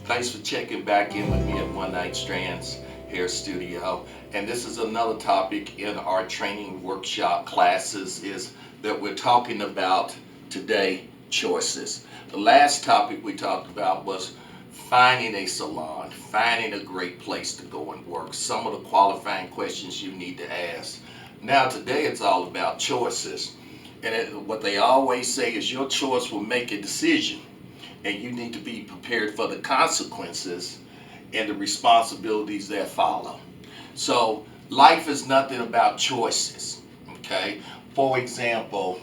Thanks for checking back in with me at One Night Strands Hair Studio. And this is another topic in our training workshop classes is that we're talking about today, choices. The last topic we talked about was finding a salon, finding a great place to go and work, some of the qualifying questions you need to ask. Now today it's all about choices. And what they always say is your choice will make a decision, and you need to be prepared for the consequences and the responsibilities that follow. So life is nothing about choices. Okay. For example,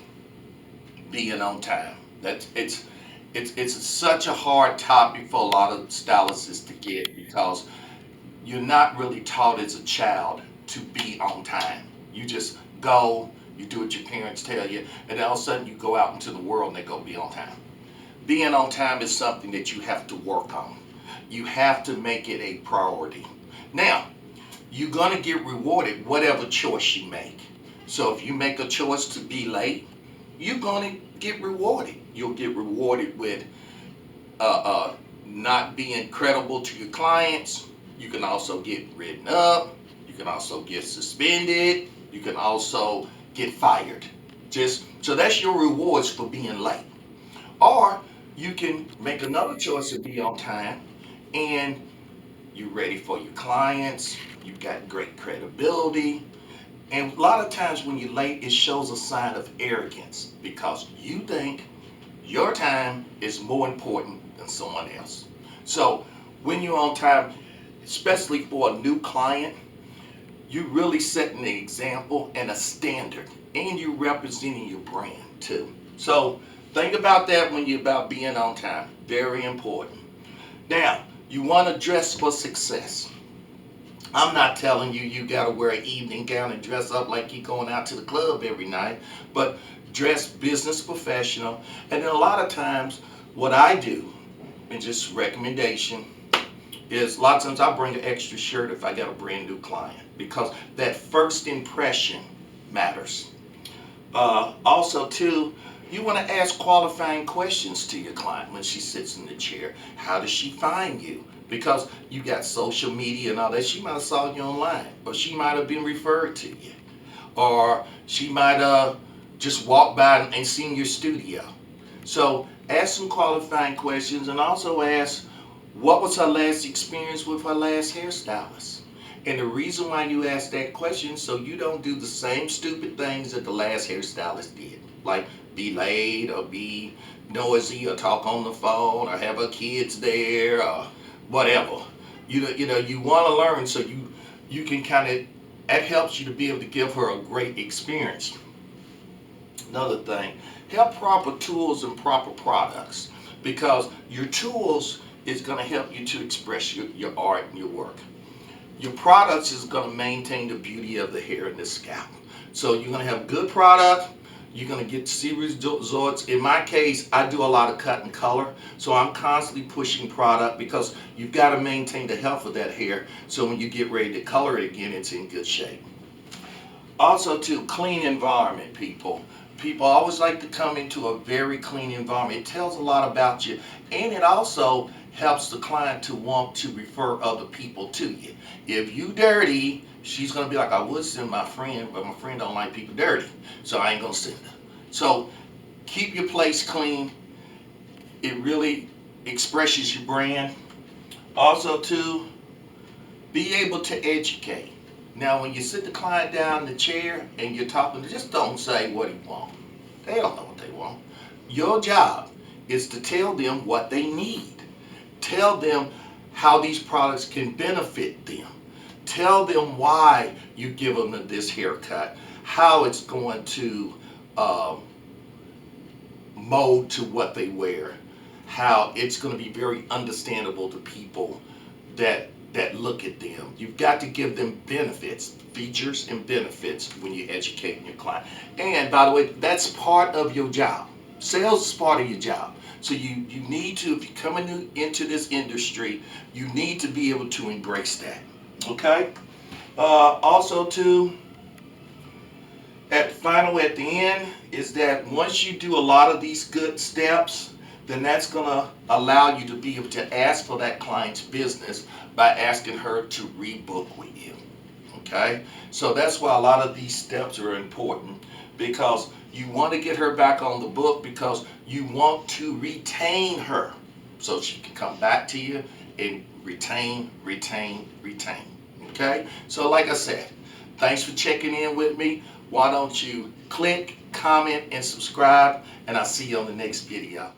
being on time. That it's such a hard topic for a lot of stylists to get because you're not really taught as a child to be on time. You just go, you do what your parents tell you, and then all of a sudden you go out into the world and they go be on time. Being on time is something that you have to work on. You have to make it a priority. Now, you're going to get rewarded whatever choice you make. So if you make a choice to be late, you're going to get rewarded. You'll get rewarded with not being credible to your clients. You can also get written up. You can also get suspended. You can also get fired. Just so that's your rewards for being late. Or you can make another choice to be on time and you're ready for your clients, you've got great credibility. And a lot of times when you're late, it shows a sign of arrogance because you think your time is more important than someone else. So when you're on time, especially for a new client, you're really setting an example and a standard, and you're representing your brand too. So think about that when you're about being on time. Very important. Now, you want to dress for success. I'm not telling you you got to wear an evening gown and dress up like you're going out to the club every night, but dress business professional. And then a lot of times, what I do, and just recommendation, is a lot of times I bring an extra shirt if I got a brand new client because that first impression matters. Also, too, you want to ask qualifying questions to your client when she sits in the chair. How does she find you? Because you got social media and all that. She might have saw you online, or she might have been referred to you, or she might have just walked by and seen your studio. So ask some qualifying questions and also ask what was her last experience with her last hairstylist. And the reason why you ask that question so you don't do the same stupid things that the last hairstylist did, like be late or be noisy or talk on the phone or have her kids there or whatever. You want to learn so you can kind of that helps you to be able to give her a great experience. Another thing, have proper tools and proper products because your tools is going to help you to express your art and your work. Your products is going to maintain the beauty of the hair and the scalp. So you're going to have good product. You're going to get see results. In my case, I do a lot of cut and color. So I'm constantly pushing product because you've got to maintain the health of that hair. So when you get ready to color it again, it's in good shape. Also, to clean environment, people. People always like to come into a very clean environment. It tells a lot about you, and it also helps the client to want to refer other people to you. If you dirty, she's gonna be like, I would send my friend, but my friend don't like people dirty, so I ain't gonna send her. So keep your place clean. It really expresses your brand. Also, to be able to educate. Now, when you sit the client down in the chair and you're talking, just don't say what he wants. They don't know what they want. Your job is to tell them what they need. Tell them how these products can benefit them. Tell them why you give them this haircut, how it's going to um, mold to what they wear, how it's going to be very understandable to people that look at them. You've got to give them benefits, features and benefits when you're educating your client. And by the way, that's part of your job. Sales is part of your job. So you need to, if you're coming into this industry, you need to be able to embrace that. Okay? Also too, at the end is that once you do a lot of these good steps, then that's going to allow you to be able to ask for that client's business by asking her to rebook with you. Okay? So that's why a lot of these steps are important, because you want to get her back on the book because you want to retain her so she can come back to you and retain. Okay? So like I said, thanks for checking in with me. Why don't you click, comment, and subscribe, and I'll see you on the next video.